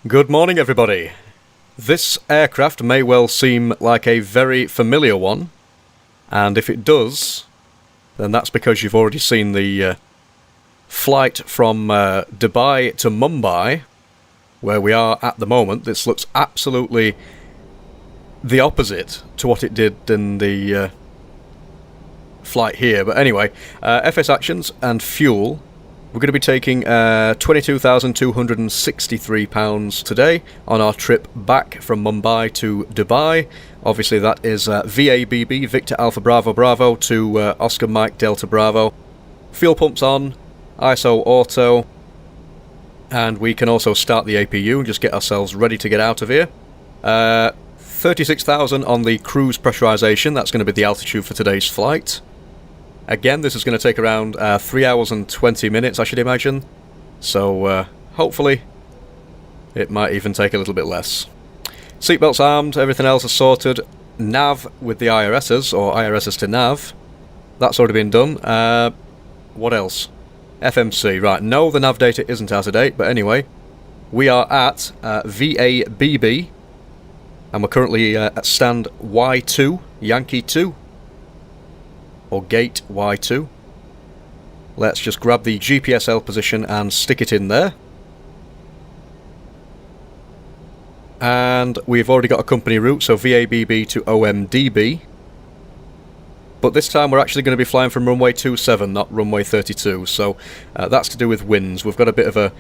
Good morning, everybody. This aircraft may well seem like a very familiar one, and if it does, then that's because you've already seen the flight from Dubai to Mumbai, where we are at the moment. This looks absolutely the opposite to what it did in the flight here. But anyway, FS actions and fuel. We're going to be taking £22,263 today on our trip back from Mumbai to Dubai. Obviously that is VABB, Victor Alpha Bravo Bravo to Oscar Mike Delta Bravo. Fuel pumps on, ISO auto, and we can also start the APU and just get ourselves ready to get out of here. 36,000 on the cruise pressurization, that's going to be the altitude for today's flight. Again, this is going to take around 3 hours and 20 minutes, I should imagine. So, hopefully, it might even take a little bit less. Seatbelts armed, everything else is sorted. Nav with the IRSs, or IRSs to nav. That's already been done. What else? FMC, right. No, the nav data isn't out of date, but anyway. We are at VABB, and we're currently at stand Y2, Yankee 2. Or gate Y2. Let's just grab the GPSL position and stick it in there. And we've already got a company route, so VABB to OMDB. But this time we're actually going to be flying from runway 27, not runway 32. So that's to do with winds. We've got a bit of a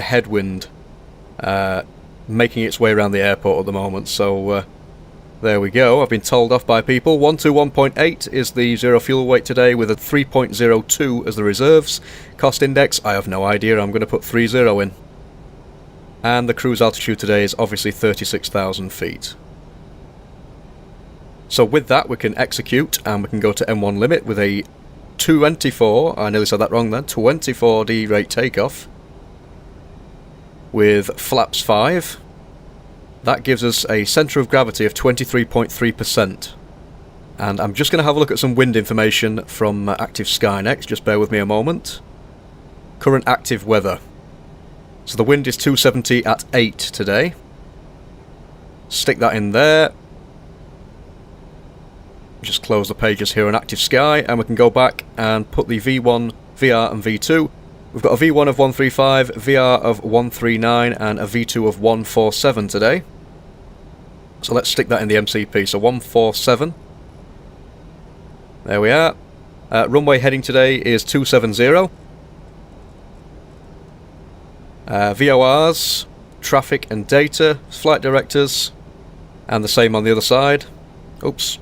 headwind making its way around the airport at the moment. So there we go, I've been told off by people. 121.8 is the zero fuel weight today with a 3.02 as the reserves. Cost index, I have no idea, I'm going to put 30 in. And the cruise altitude today is obviously 36,000 feet. So with that we can execute and we can go to M1 limit with a 24, I nearly said that wrong then, 24D rate takeoff. With flaps 5. That gives us a centre of gravity of 23.3%. And I'm just going to have a look at some wind information from Active Skynex, just bear with me a moment. Current active weather. So the wind is 270 at 8 today. Stick that in there. Just close the pages here on Active Sky, and we can go back and put the V1, VR and V2. We've got a V1 of 135, VR of 139, and a V2 of 147 today. So let's stick that in the MCP. So 147. There we are. Runway heading today is 270. VORs, traffic and data, flight directors, and the same on the other side. Oops.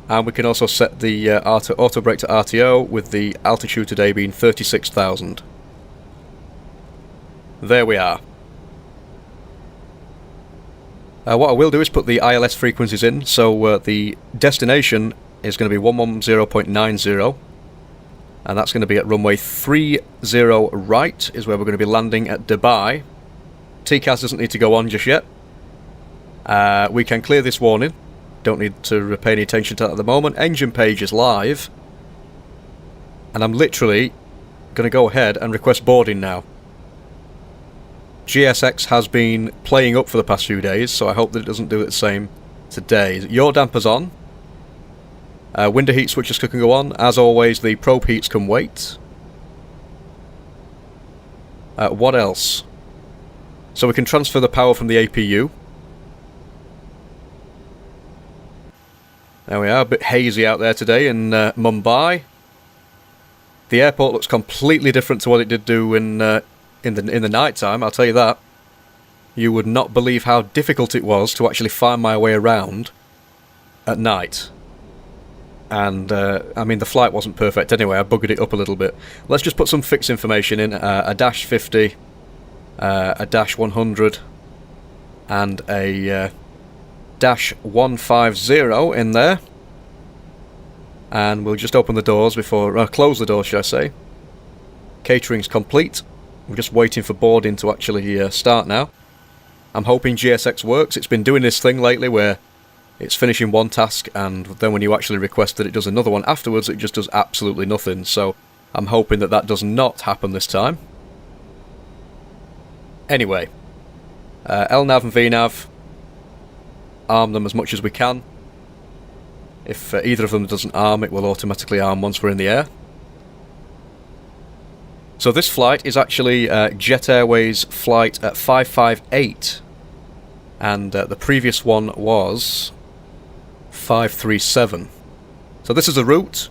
And we can also set the auto brake to RTO with the altitude today being 36,000. There we are. What I will do is put the ILS frequencies in, so the destination is going to be 110.90, and that's going to be at runway 30 right, is where we're going to be landing at Dubai. TCAS doesn't need to go on just yet. We can clear this warning. Don't need to pay any attention to that at the moment. Engine page is live. And I'm literally going to go ahead and request boarding now. GSX has been playing up for the past few days, so I hope that it doesn't do it the same today. Yaw dampers on. Window heat switches can go on. As always, the probe heats can wait. What else? So we can transfer the power from the APU. There we are, a bit hazy out there today in Mumbai. The airport looks completely different to what it did do in the night time, I'll tell you that. You would not believe how difficult it was to actually find my way around at night. And, I mean, the flight wasn't perfect anyway, I buggered it up a little bit. Let's just put some fix information in, a dash 50, a dash 100, and a dash 150 in there. And we'll just open the doors before, close the doors should I say. Catering's complete. I'm just waiting for boarding to actually start now. I'm hoping GSX works. It's been doing this thing lately where it's finishing one task and then when you actually request that it does another one afterwards, it just does absolutely nothing. So I'm hoping that that does not happen this time. Anyway, LNAV and VNAV, arm them as much as we can. If either of them doesn't arm, it will automatically arm once we're in the air. So this flight is actually Jet Airways flight at 558, and the previous one was 537. So this is the route.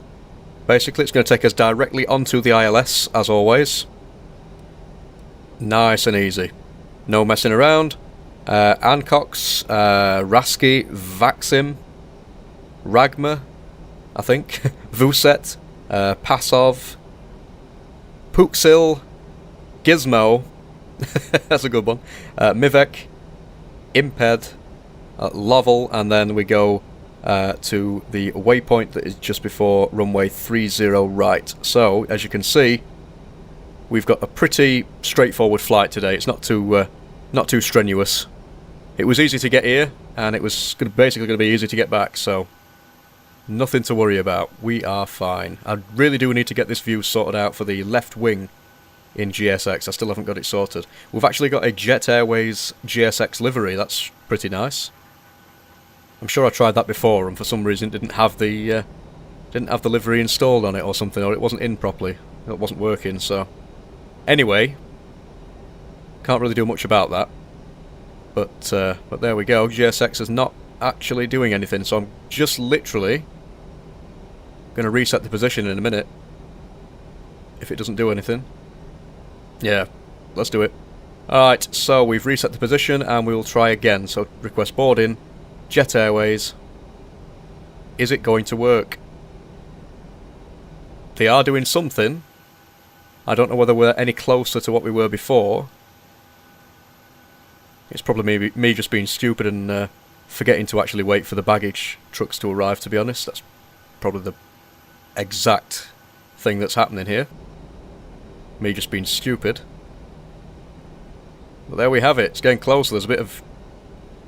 Basically, it's going to take us directly onto the ILS, as always. Nice and easy. No messing around. Ancox, Rasky, Vaxim, Ragma, I think, Vuset, Pasov, Puxil, Gizmo, that's a good one, Mivek, Imped, Lovell, and then we go to the waypoint that is just before runway 30 right. So, as you can see, we've got a pretty straightforward flight today. It's not too strenuous. It was easy to get here, and it was basically going to be easy to get back, so nothing to worry about. We are fine. I really do need to get this view sorted out for the left wing in GSX. I still haven't got it sorted. We've actually got a Jet Airways GSX livery. That's pretty nice. I'm sure I tried that before, and for some reason didn't have the livery installed on it or something, or it wasn't in properly. It wasn't working. So anyway, can't really do much about that. But there we go. GSX is not actually doing anything, so I'm just literally going to reset the position in a minute. If it doesn't do anything. Yeah, let's do it. Alright, so we've reset the position and we'll try again. So request boarding, Jet Airways. Is it going to work? They are doing something. I don't know whether we're any closer to what we were before. It's probably me just being stupid and forgetting to actually wait for the baggage trucks to arrive, to be honest. That's probably the exact thing that's happening here. Me just being stupid. But there we have it. It's getting closer. There's a bit of...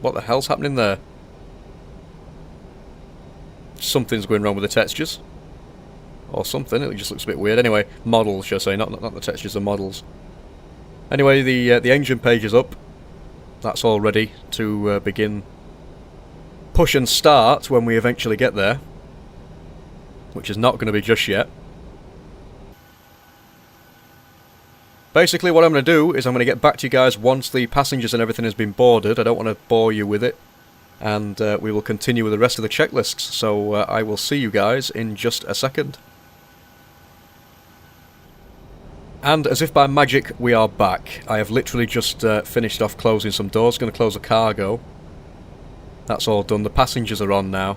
what the hell's happening there? Something's going wrong with the textures. Or something. It just looks a bit weird. Anyway, models, should I say. Not the textures, the models. Anyway, the engine page is up. That's all ready to begin push and start when we eventually get there, which is not going to be just yet. Basically what I'm going to do is I'm going to get back to you guys once the passengers and everything has been boarded. I don't want to bore you with it, and we will continue with the rest of the checklists, so I will see you guys in just a second. And as if by magic, we are back. I have literally just finished off closing some doors. Going to close the cargo. That's all done. The passengers are on now.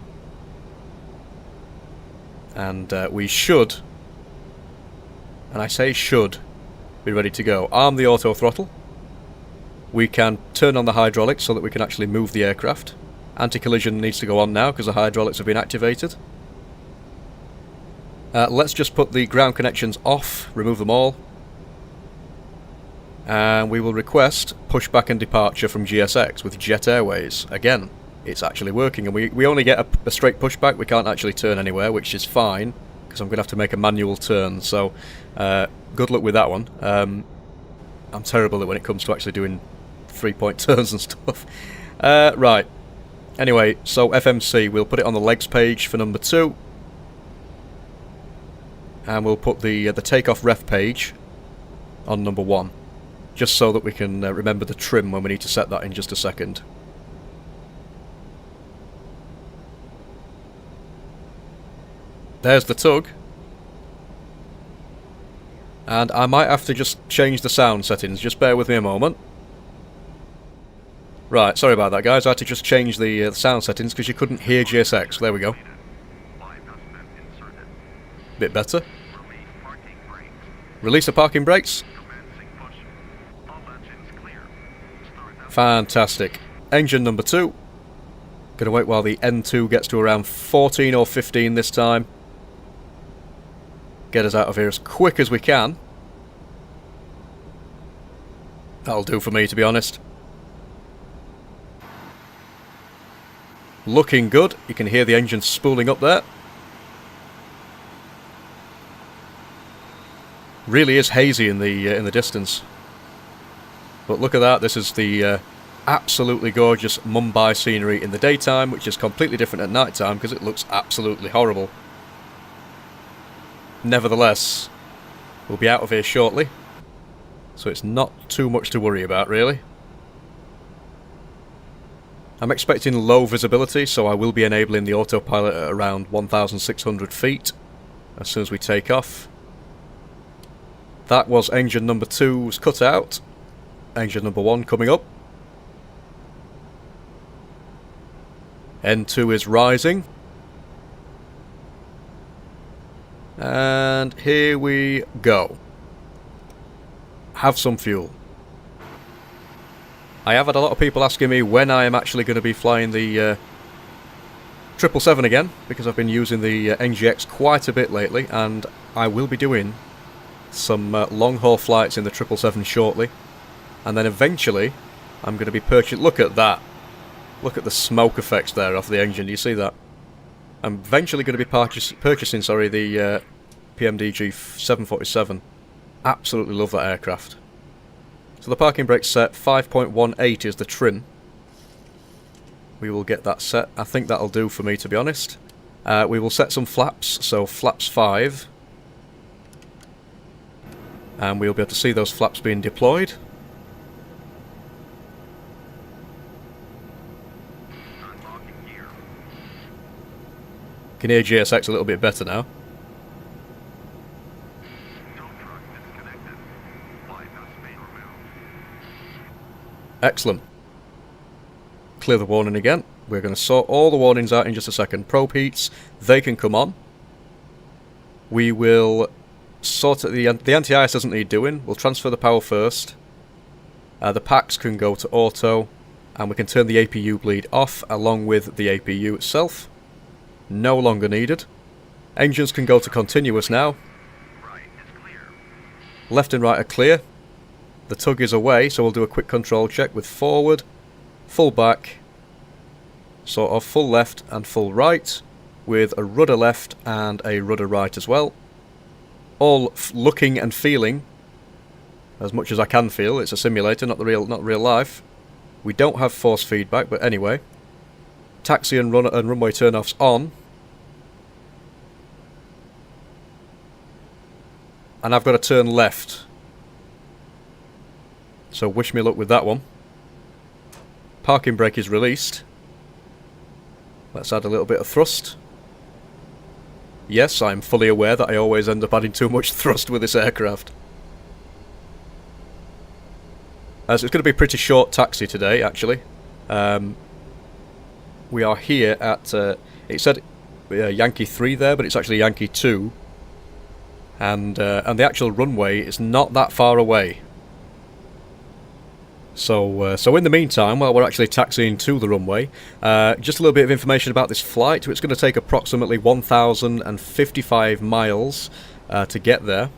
And we should, and I say should, be ready to go. Arm the auto throttle. We can turn on the hydraulics so that we can actually move the aircraft. Anti-collision needs to go on now because the hydraulics have been activated. Let's just put the ground connections off, remove them all. And we will request pushback and departure from GSX with Jet Airways. Again, it's actually working, and we only get a straight pushback. We can't actually turn anywhere, which is fine, because I'm going to have to make a manual turn, so good luck with that one. I'm terrible at when it comes to actually doing 3-point turns and stuff. Right. Anyway, so FMC, we'll put it on the legs page for number 2. And we'll put the takeoff ref page on number 1. Just so that we can remember the trim when we need to set that in just a second. There's the tug. And I might have to just change the sound settings. Just bear with me a moment. Right, sorry about that, guys. I had to just change the sound settings because you couldn't hear GSX. There we go. Bit better. Release the parking brakes. Fantastic. Engine number 2. Gonna wait while the N2 gets to around 14 or 15 this time. Get us out of here as quick as we can. That'll do for me, to be honest. Looking good. You can hear the engine spooling up there. Really is hazy in the distance. But look at that. This is the absolutely gorgeous Mumbai scenery in the daytime, which is completely different at night time because it looks absolutely horrible. Nevertheless, we'll be out of here shortly, so it's not too much to worry about, really. I'm expecting low visibility, so I will be enabling the autopilot at around 1,600 feet as soon as we take off. That was engine number 2's cut out. Engine number 1 coming up. N2 is rising. And here we go. Have some fuel. I have had a lot of people asking me when I am actually going to be flying the 777 again, because I've been using the NGX quite a bit lately, and I will be doing some long-haul flights in the 777 shortly. And then eventually, I'm going to be purchasing... Look at that. Look at the smoke effects there off the engine. Do you see that? I'm eventually going to be purchasing the PMDG 747. Absolutely love that aircraft. So the parking brake set, 5.18 is the trim. We will get that set. I think that'll do for me, to be honest. We will set some flaps, so flaps 5. And we'll be able to see those flaps being deployed. Can hear GSX a little bit better now. Excellent. Clear the warning again. We're going to sort all the warnings out in just a second. Probe heats, they can come on. We will sort it. The anti-ice doesn't need doing. We'll transfer the power first. The packs can go to auto, and we can turn the APU bleed off along with the APU itself. No longer needed. Engines can go to continuous now. Left and right are clear. The tug is away, so we'll do a quick control check with forward, full back, sort of full left and full right, with a rudder left and a rudder right as well. All looking and feeling as much as I can feel. It's a simulator, not real life. We don't have force feedback, but anyway. Taxi and runway turnoffs on. And I've got to turn left. So wish me luck with that one. Parking brake is released. Let's add a little bit of thrust. Yes, I'm fully aware that I always end up adding too much thrust with this aircraft. So it's going to be a pretty short taxi today, actually. We are here at... it said Yankee 3 there, but it's actually Yankee 2. And the actual runway is not that far away. So in the meantime, while we're actually taxiing to the runway, just a little bit of information about this flight. It's going to take approximately 1,055 miles to get there,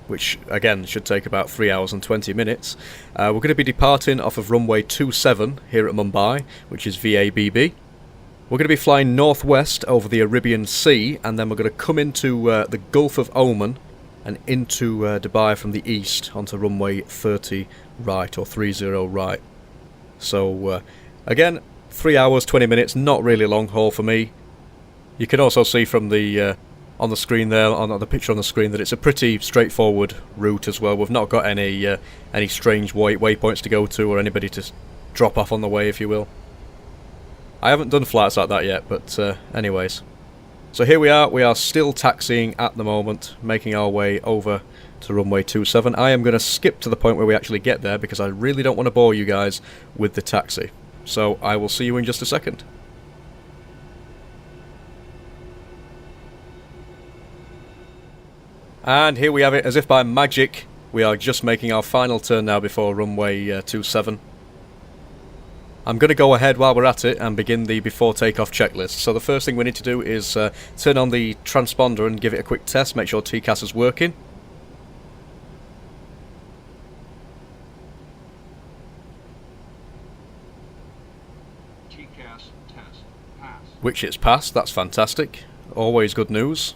which again should take about 3 hours and 20 minutes. We're going to be departing off of runway 27 here at Mumbai, which is VABB. We're going to be flying northwest over the Arabian Sea, and then we're going to come into the Gulf of Oman and into Dubai from the east onto runway 30 right, or 30 right. So again, 3 hours 20 minutes, not really long haul for me. You can also see from the on the screen there, on the picture on the screen, that it's a pretty straightforward route as well. We've not got any strange waypoints to go to or anybody to drop off on the way, if you will. I haven't done flights like that yet, but anyways. So here we are still taxiing at the moment, making our way over to runway 27. I am going to skip to the point where we actually get there because I really don't want to bore you guys with the taxi. So I will see you in just a second. And here we have it, as if by magic. We are just making our final turn now before runway 27. I'm going to go ahead while we're at it and begin the before takeoff checklist. So the first thing we need to do is turn on the transponder and give it a quick test, make sure TCAS is working. TCAS test pass. Which it's passed, that's fantastic. Always good news.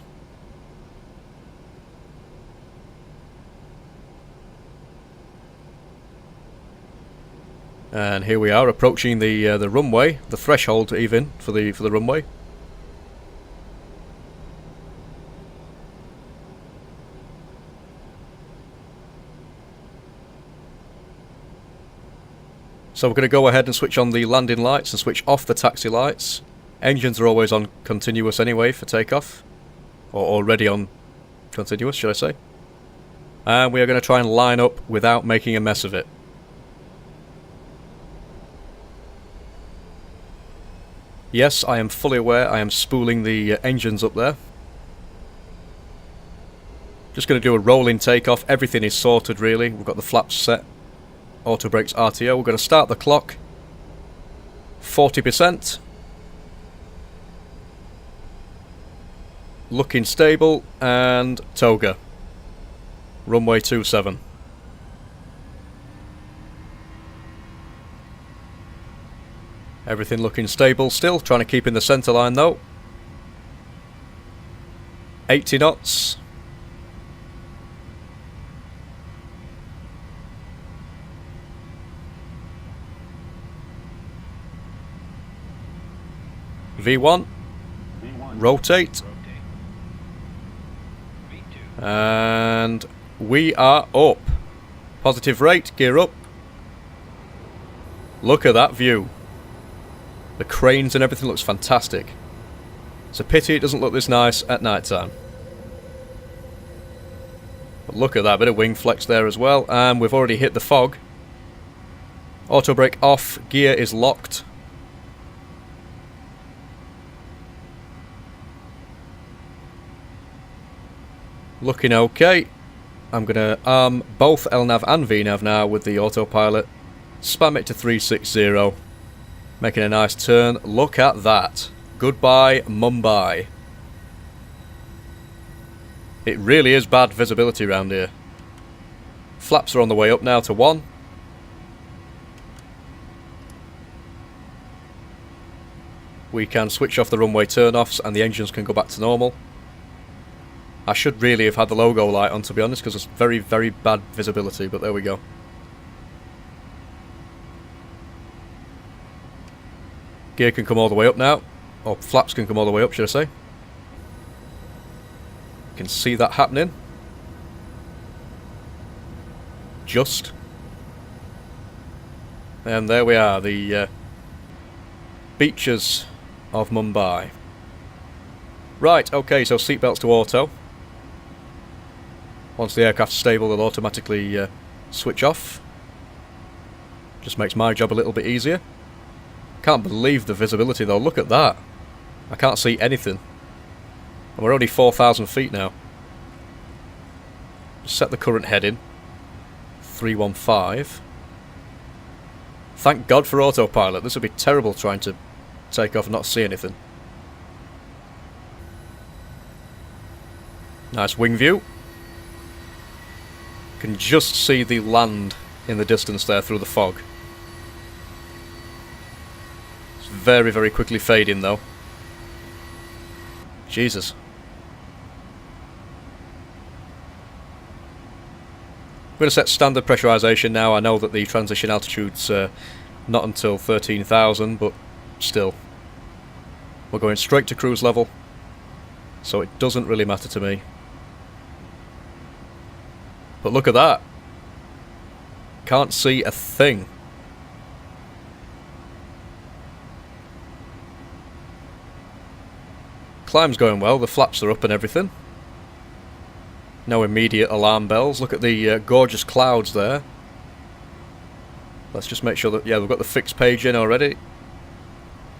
And here we are approaching the runway, the threshold even for the runway. So we're going to go ahead and switch on the landing lights and switch off the taxi lights. Engines are always on continuous anyway for takeoff. Or already on continuous, should I say. And we are going to try and line up without making a mess of it. Yes, I am fully aware I am spooling the engines up there. Just going to do a rolling takeoff. Everything is sorted really. We've got the flaps set. Auto brakes RTO. We're going to start the clock. 40%. Looking stable. And toga. Runway 27. Everything looking stable still. Trying to keep in the centre line though. 80 knots. V1, rotate, and we are up. Positive rate, gear up. Look at that view. The cranes and everything looks fantastic. It's a pity it doesn't look this nice at night time. But look at that, bit of wing flex there as well, and we've already hit the fog. Auto brake off, gear is locked. Looking okay. I'm going to arm both LNAV and VNAV now with the autopilot. Spam it to 360. Making a nice turn. Look at that. Goodbye, Mumbai. It really is bad visibility around here. Flaps are on the way up now to 1. We can switch off the runway turn-offs and the engines can go back to normal. I should really have had the logo light on, to be honest, because it's very, very bad visibility, but there we go. Gear can come all the way up now. Or flaps can come all the way up, should I say. You can see that happening. Just. And there we are, the beaches of Mumbai. Right, okay, so seatbelts to auto. Once the aircraft's stable, they'll automatically switch off. Just makes my job a little bit easier. Can't believe the visibility though, look at that. I can't see anything. And we're only 4,000 feet now. Set the current heading. 315. Thank God for autopilot, this would be terrible trying to take off and not see anything. Nice wing view. Can just see the land in the distance there through the fog. It's very, very quickly fading though. Jesus. I'm going to set standard pressurisation now. I know that the transition altitude's not until 13,000, but still. We're going straight to cruise level, so it doesn't really matter to me. But look at that. Can't see a thing. Climb's going well, the flaps are up and everything. No immediate alarm bells. Look at the gorgeous clouds there. Let's just make sure that, yeah, we've got the fixed page in already.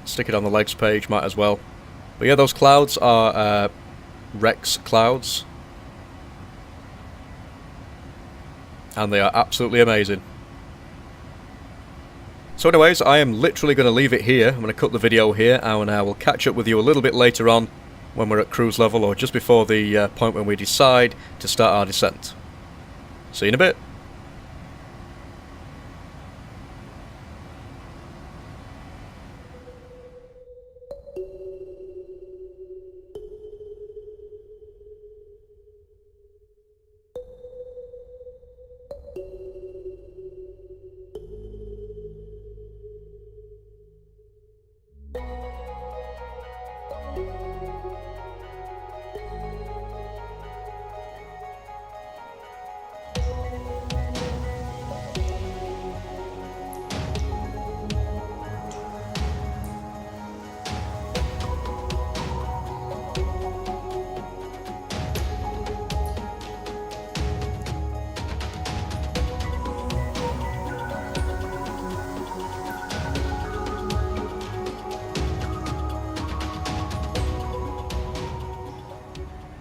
Stick it on the legs page, might as well. But yeah, those clouds are Rex clouds. And they are absolutely amazing. So anyways, I am literally going to leave it here. I'm going to cut the video here, and I will catch up with you a little bit later on when we're at cruise level, or just before the point when we decide to start our descent. See you in a bit.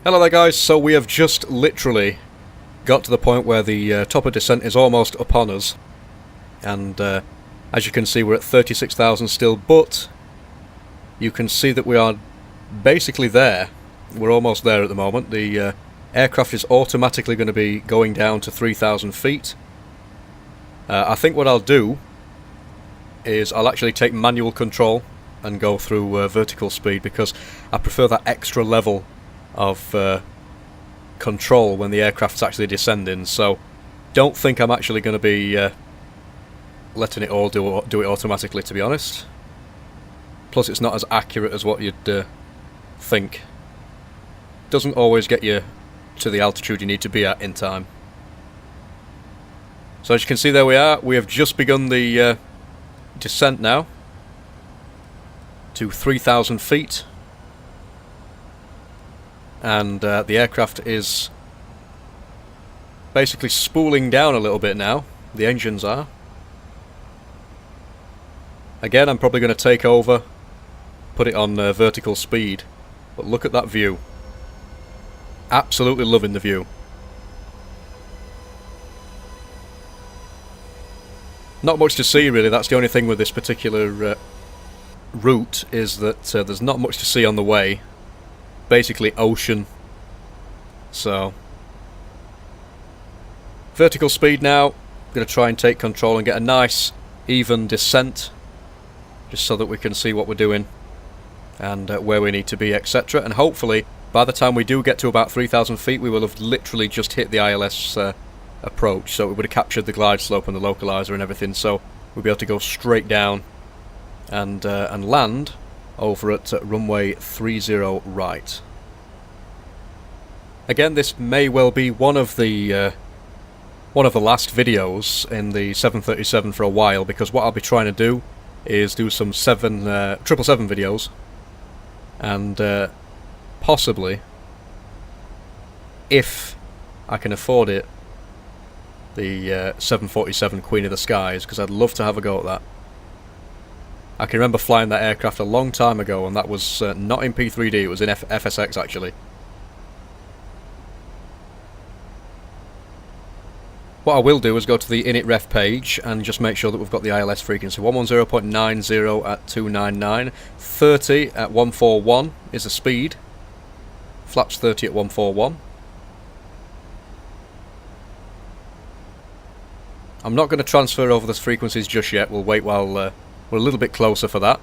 Hello there guys, so we have just literally got to the point where the top of descent is almost upon us. And as you can see we're at 36,000 still, but you can see that we are basically there. We're almost there at the moment. The aircraft is automatically going to be going down to 3,000 feet. I think what I'll do is I'll actually take manual control and go through vertical speed, because I prefer that extra level of control when the aircraft's actually descending. So don't think I'm actually going to be letting it all do it automatically, to be honest. Plus it's not as accurate as what you'd think. Doesn't always get you to the altitude you need to be at in time. So as you can see, there we are. We have just begun the descent now to 3,000 feet. And the aircraft is basically spooling down a little bit now. The engines are. Again, I'm probably going to take over, put it on vertical speed. But look at that view. Absolutely loving the view. Not much to see really. That's the only thing with this particular route, is that there's not much to see on the way. Basically ocean. So vertical speed now. Going to try and take control and get a nice even descent, just so that we can see what we're doing and where we need to be, etc. And hopefully by the time we do get to about 3,000 feet we will have literally just hit the ILS approach, so we would have captured the glide slope and the localizer and everything, so we'll be able to go straight down and land over at runway 30 right. Again, this may well be one of the last videos in the 737 for a while, because what I'll be trying to do is do some 777 videos, and possibly, if I can afford it, the 747 Queen of the Skies, because I'd love to have a go at that. I can remember flying that aircraft a long time ago, and that was not in P3D, it was in FSX actually. What I will do is go to the init ref page and just make sure that we've got the ILS frequency. 110.90 at 299, 30 at 141 is the speed, flaps 30 at 141. I'm not going to transfer over those frequencies just yet, we'll wait while we're a little bit closer for that.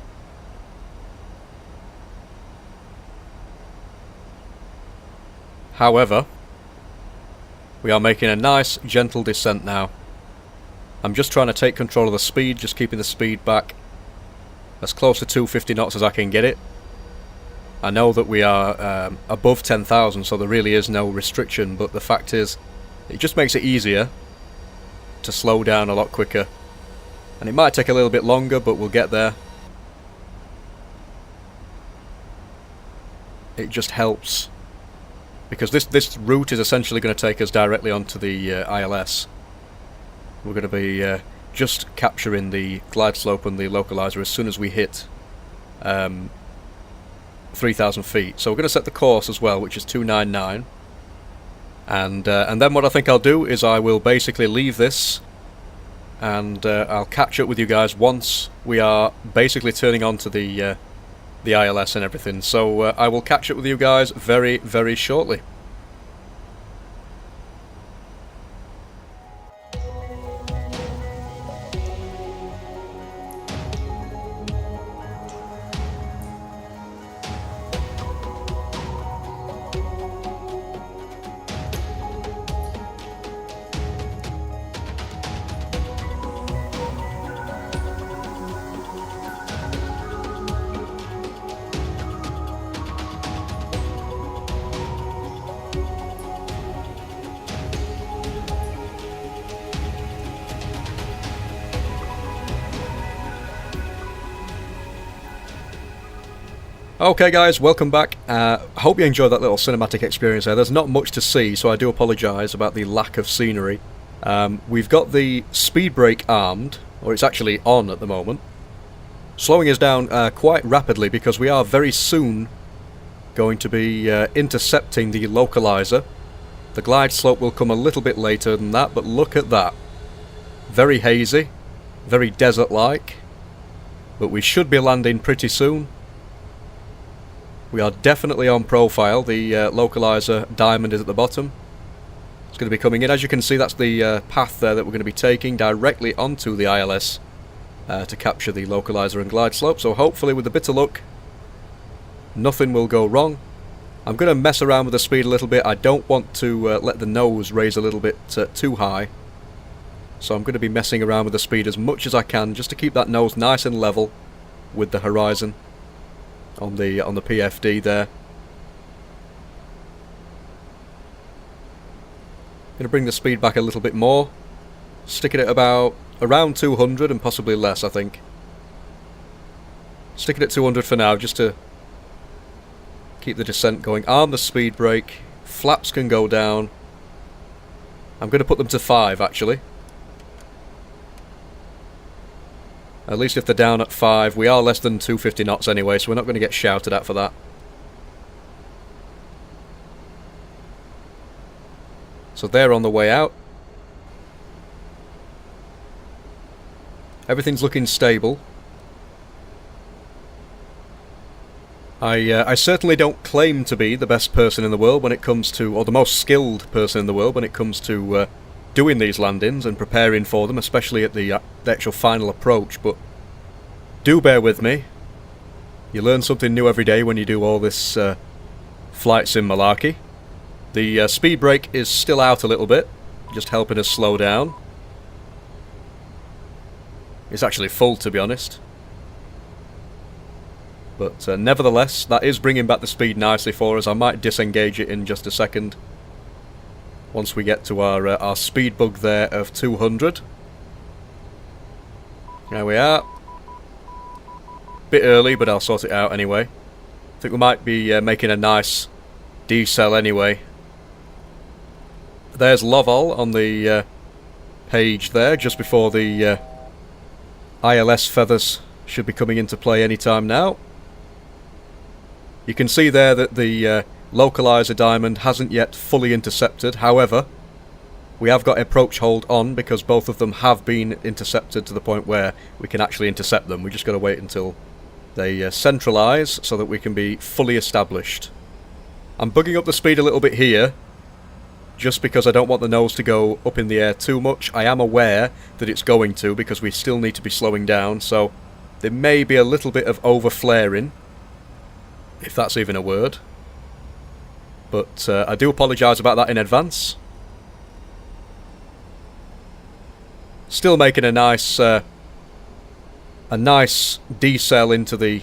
However, we are making a nice gentle descent now. I'm just trying to take control of the speed, just keeping the speed back as close to 250 knots as I can get it. I know that we are above 10,000, so there really is no restriction, but the fact is it just makes it easier to slow down a lot quicker. And it might take a little bit longer, but we'll get there. It just helps, because this route is essentially going to take us directly onto the ILS. We're going to be just capturing the glide slope and the localizer as soon as we hit 3,000 feet. So we're going to set the course as well, which is 299. And then what I think I'll do is I will basically leave this, and I'll catch up with you guys once we are basically turning on to the ILS and everything. So I will catch up with you guys very, very shortly. Okay guys, welcome back. Hope you enjoyed that little cinematic experience there. There's not much to see, so I do apologise about the lack of scenery. We've got the speed brake armed, or it's actually on at the moment, slowing us down quite rapidly, because we are very soon going to be intercepting the localizer. The glide slope will come a little bit later than that, but look at that. Very hazy, very desert-like, but we should be landing pretty soon. We are definitely on profile. The localizer diamond is at the bottom. It's going to be coming in. As you can see, that's the path there that we're going to be taking directly onto the ILS to capture the localizer and glide slope. So hopefully, with a bit of luck, nothing will go wrong. I'm going to mess around with the speed a little bit. I don't want to let the nose raise a little bit too high. So I'm going to be messing around with the speed as much as I can, just to keep that nose nice and level with the horizon on the PFD there. Going to bring the speed back a little bit more. Stick it at around 200 and possibly less, I think. Stick it at 200 for now, just to keep the descent going. Arm the speed brake. Flaps can go down. I'm going to put them to 5, actually. At least if they're down at 5, we are less than 250 knots anyway, so we're not going to get shouted at for that. So they're on the way out. Everything's looking stable. I certainly don't claim to be the best person in the world when it comes to, or the most skilled person in the world when it comes to doing these landings and preparing for them, especially at the actual final approach, but do bear with me. You learn something new every day when you do all this flight sim malarkey. The speed brake is still out a little bit, just helping us slow down. It's actually full, to be honest. But nevertheless, that is bringing back the speed nicely for us. I might disengage it in just a second once we get to our speed bug there of 200. There we are. Bit early, but I'll sort it out anyway. I think we might be making a nice decel anyway. There's Lovol on the page there, just before the ILS feathers should be coming into play anytime now. You can see there that the localizer diamond hasn't yet fully intercepted. However, we have got approach hold on because both of them have been intercepted to the point where we can actually intercept them. We just got to wait until they centralize so that we can be fully established. I'm bugging up the speed a little bit here just because I don't want the nose to go up in the air too much. I am aware that it's going to because we still need to be slowing down, so there may be a little bit of over-flaring, if that's even a word. But I do apologise about that in advance. Still making a nice decel into the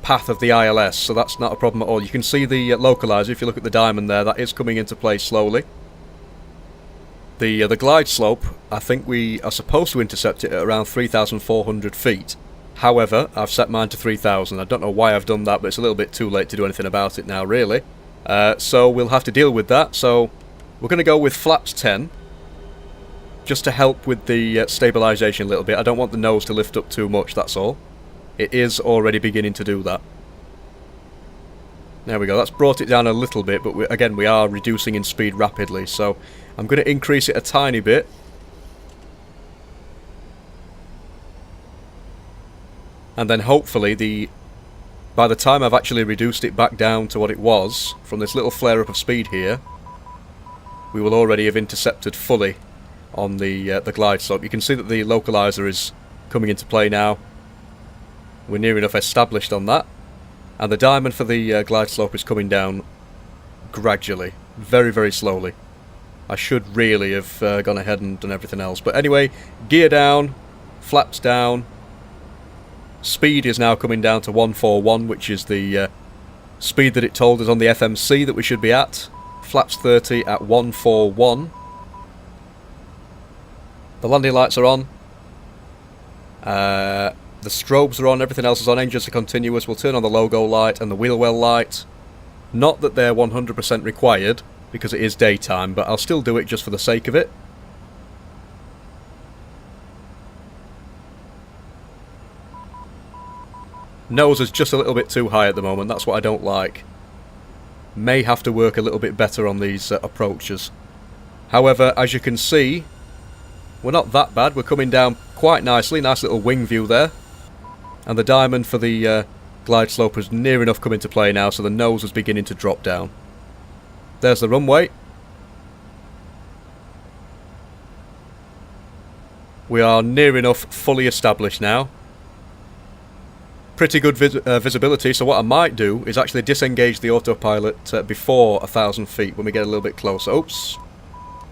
path of the ILS, so that's not a problem at all. You can see the localizer, if you look at the diamond there, that is coming into play slowly. The glide slope, I think we are supposed to intercept it at around 3,400 feet. However, I've set mine to 3,000. I don't know why I've done that, but it's a little bit too late to do anything about it now, really. So we'll have to deal with that. So we're going to go with flaps 10, just to help with the stabilisation a little bit. I don't want the nose to lift up too much, that's all. It is already beginning to do that. There we go, that's brought it down a little bit, but again, we are reducing in speed rapidly, so I'm going to increase it a tiny bit. And then hopefully, by the time I've actually reduced it back down to what it was, from this little flare-up of speed here, we will already have intercepted fully on the glide slope. You can see that the localizer is coming into play now. We're near enough established on that. And the diamond for the glide slope is coming down gradually. Very, very slowly. I should really have gone ahead and done everything else. But anyway, gear down, flaps down. Speed is now coming down to 141, which is the speed that it told us on the FMC that we should be at. Flaps 30 at 141. The landing lights are on. The strobes are on, everything else is on, engines are continuous. We'll turn on the logo light and the wheel well light. Not that they're 100% required, because it is daytime, but I'll still do it just for the sake of it. Nose is just a little bit too high at the moment, that's what I don't like. May have to work a little bit better on these approaches. However, as you can see, we're not that bad, we're coming down quite nicely, nice little wing view there. And the diamond for the glide slope is near enough come into play now, so the nose is beginning to drop down. There's the runway. We are near enough fully established now. Pretty good visibility, so what I might do is actually disengage the autopilot before 1,000 feet when we get a little bit closer. Oops.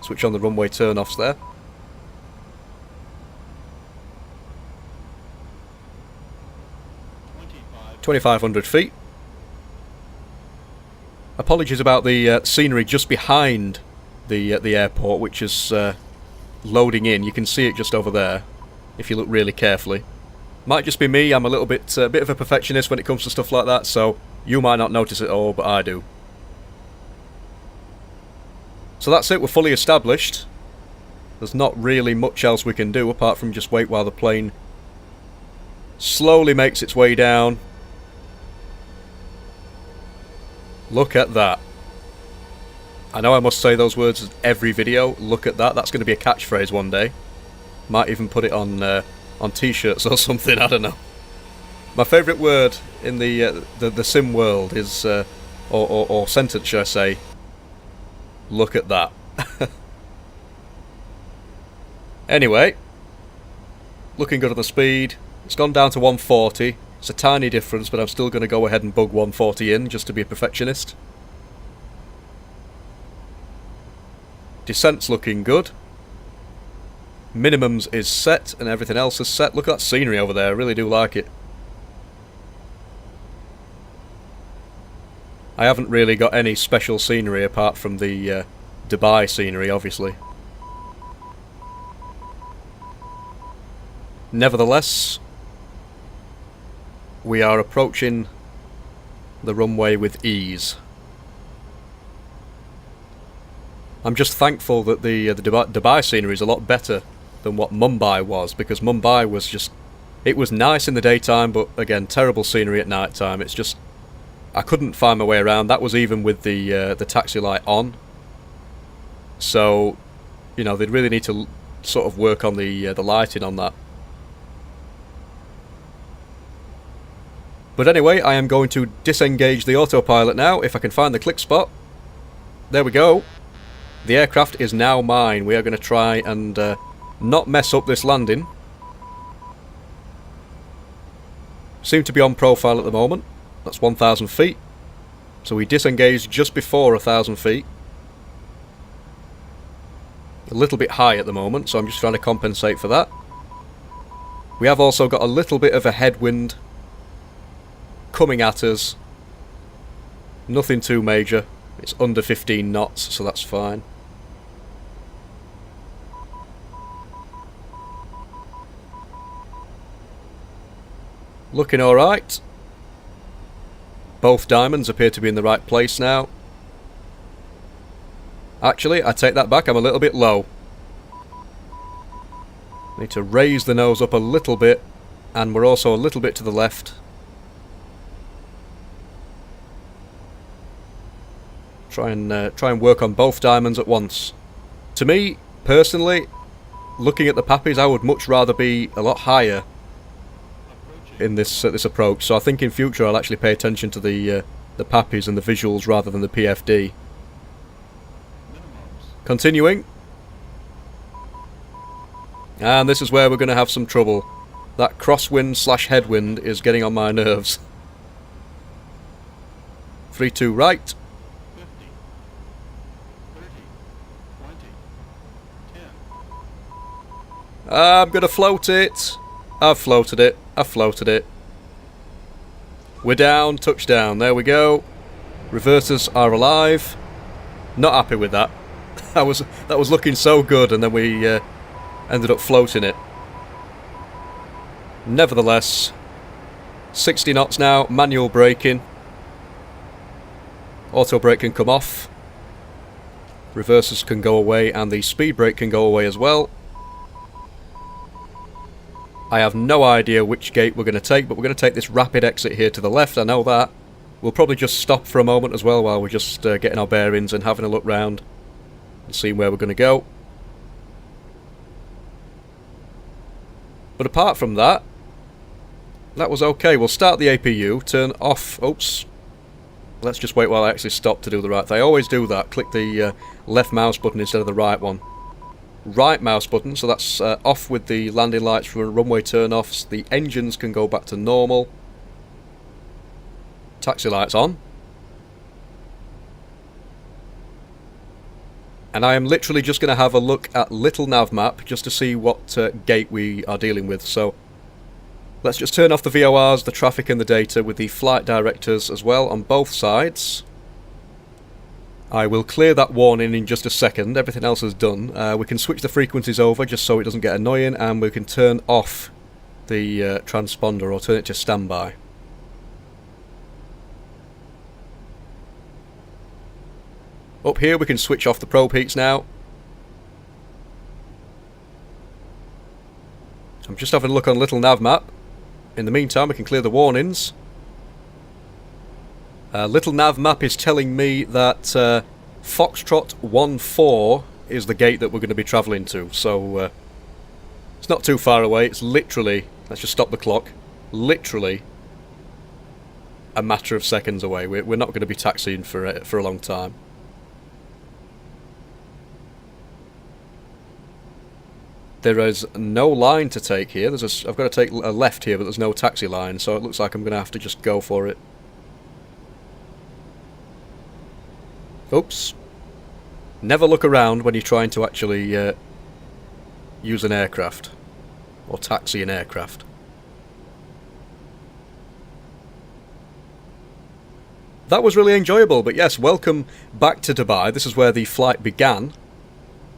Switch on the runway turn-offs there. $25. 2,500 feet. Apologies about the scenery just behind the airport, which is loading in. You can see it just over there, if you look really carefully. Might just be me, I'm a little bit of a perfectionist when it comes to stuff like that, so you might not notice it all, but I do. So that's it, we're fully established. There's not really much else we can do apart from just wait while the plane slowly makes its way down. Look at that. I know I must say those words in every video. Look at that. That's going to be a catchphrase one day. Might even put it on t-shirts or something. I don't know. My favourite word in the sim world is, or sentence, should I say? Look at that. Anyway, looking good at the speed. It's gone down to 140. It's a tiny difference, but I'm still going to go ahead and bug 140 in, just to be a perfectionist. Descent's looking good. Minimums is set, and everything else is set. Look at that scenery over there, I really do like it. I haven't really got any special scenery apart from the Dubai scenery, obviously. Nevertheless, we are approaching the runway with ease. I'm just thankful that the Dubai scenery is a lot better than what Mumbai was, because Mumbai was just... It was nice in the daytime, but again, terrible scenery at night time. It's just... I couldn't find my way around. That was even with the taxi light on. So, you know, they'd really need to sort of work on the lighting on that. But anyway, I am going to disengage the autopilot now, if I can find the click spot. There we go. The aircraft is now mine. We are going to try and not mess up this landing. Seem to be on profile at the moment. That's 1,000 feet. So we disengaged just before 1,000 feet. A little bit high at the moment, so I'm just trying to compensate for that. We have also got a little bit of a headwind coming at us. Nothing too major. It's under 15 knots, so that's fine. Looking alright. Both diamonds appear to be in the right place now. Actually, I take that back, I'm a little bit low. Need to raise the nose up a little bit, and we're also a little bit to the left. Try and work on both diamonds at once. To me, personally, looking at the pappies, I would much rather be a lot higher in this approach. So I think in future I'll actually pay attention to the pappies and the visuals rather than the PFD. Continuing. And this is where we're going to have some trouble. That crosswind slash headwind is getting on my nerves. 3-2 right. 50, 30, 20, 10. I'm going to float it. I've floated it. I've floated it. We're down. Touchdown. There we go. Reversers are alive. Not happy with that. That was looking so good, and then we ended up floating it. Nevertheless, 60 knots now. Manual braking. Auto brake can come off. Reversers can go away, and the speed brake can go away as well. I have no idea which gate we're going to take, but we're going to take this rapid exit here to the left, I know that. We'll probably just stop for a moment as well while we're just getting our bearings and having a look round and seeing where we're going to go. But apart from that, that was okay. We'll start the APU, turn off... Oops. Let's just wait while I actually stop to do the right thing. I always do that. Click the left mouse button instead of the right one. Right mouse button, so that's off with the landing lights for runway turn-offs. The engines can go back to normal. Taxi lights on. And I am literally just going to have a look at little nav map just to see what gate we are dealing with. So let's just turn off the VORs, the traffic and the data with the flight directors as well on both sides. I will clear that warning in just a second, everything else is done. We can switch the frequencies over just so it doesn't get annoying, and we can turn off the transponder or turn it to standby. Up here we can switch off the probe heats now. I'm just having a look on little nav map. In the meantime we can clear the warnings. Little nav map is telling me that Foxtrot 14 is the gate that we're going to be travelling to, so it's not too far away. It's literally, let's just stop the clock, literally a matter of seconds away. We're not going to be taxiing for a long time. There is no line to take here. I've got to take a left here, but there's no taxi line, so it looks like I'm going to have to just go for it. Oops. Never look around when you're trying to actually use an aircraft. Or taxi an aircraft. That was really enjoyable, but yes, welcome back to Dubai. This is where the flight began.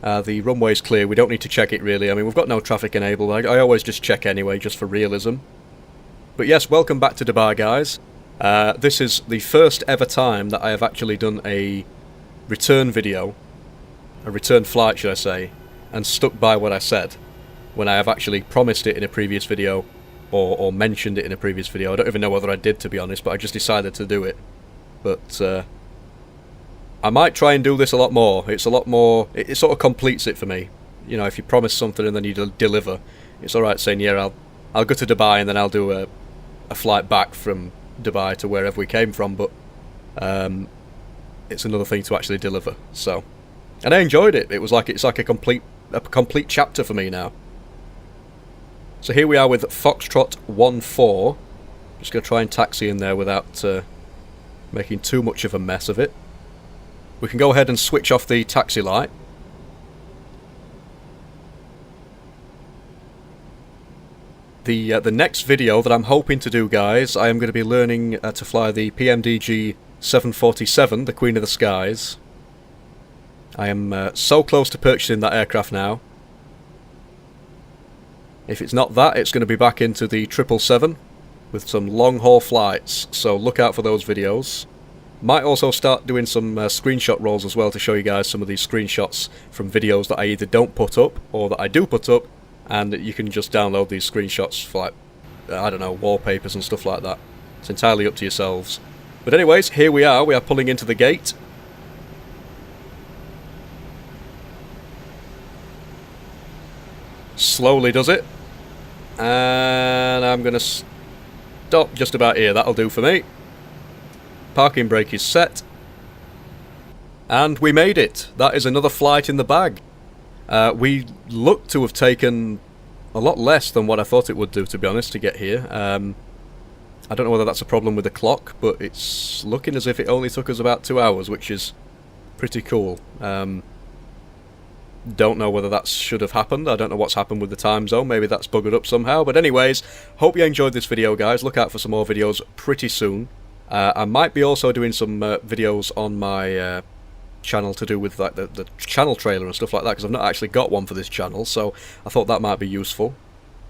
The runway's clear, we don't need to check it really. I mean, we've got no traffic enabled. I always just check anyway, just for realism. But yes, welcome back to Dubai, guys. This is the first ever time that I have actually done a return video, a return flight should I say, and stuck by what I said, when I have actually promised it in a previous video, or mentioned it in a previous video. I don't even know whether I did, to be honest, but I just decided to do it. But I might try and do this a lot more. It's a lot more, it sort of completes it for me. You know, if you promise something and then you deliver, it's alright saying, yeah, I'll go to Dubai and then I'll do a flight back from Dubai to wherever we came from, but it's another thing to actually deliver. So, and I enjoyed it. It's like a complete chapter for me now. So here we are with Foxtrot 14. Just going to try and taxi in there without making too much of a mess of it. We can go ahead and switch off the taxi light. The next video that I'm hoping to do, guys, I am going to be learning to fly the PMDG 747, the Queen of the Skies. I am so close to purchasing that aircraft now. If it's not that, it's going to be back into the 777 with some long-haul flights, so look out for those videos. Might also start doing some screenshot rolls as well to show you guys some of these screenshots from videos that I either don't put up or that I do put up, and you can just download these screenshots for, like, I don't know, wallpapers and stuff like that. It's entirely up to yourselves. But anyways, here we are pulling into the gate. Slowly does it. And I'm going to stop just about here, that'll do for me. Parking brake is set. And we made it. That is another flight in the bag. We look to have taken a lot less than what I thought it would do, to be honest, to get here. I don't know whether that's a problem with the clock, but it's looking as if it only took us about 2 hours, which is pretty cool. Don't know whether that should have happened. I don't know what's happened with the time zone. Maybe that's buggered up somehow. But anyways, hope you enjoyed this video, guys. Look out for some more videos pretty soon. I might be also doing some videos on my channel to do with like the channel trailer and stuff like that, because I've not actually got one for this channel, so I thought that might be useful.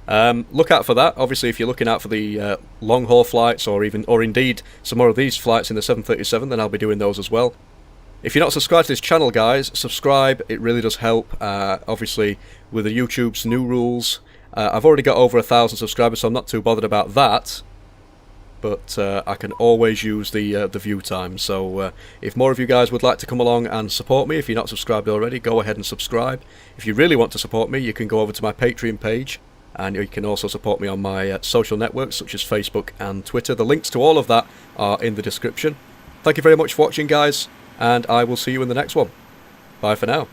Look out for that. Obviously, if you're looking out for the long haul flights, or indeed some more of these flights in the 737, then I'll be doing those as well. If you're not subscribed to this channel, guys, subscribe. It really does help. Obviously, with the YouTube's new rules, I've already got over 1,000 subscribers, so I'm not too bothered about that. But I can always use the view time. So if more of you guys would like to come along and support me, if you're not subscribed already, go ahead and subscribe. If you really want to support me, you can go over to my Patreon page, and you can also support me on my social networks such as Facebook and Twitter. The links to all of that are in the description. Thank you very much for watching, guys, and I will see you in the next one. Bye for now.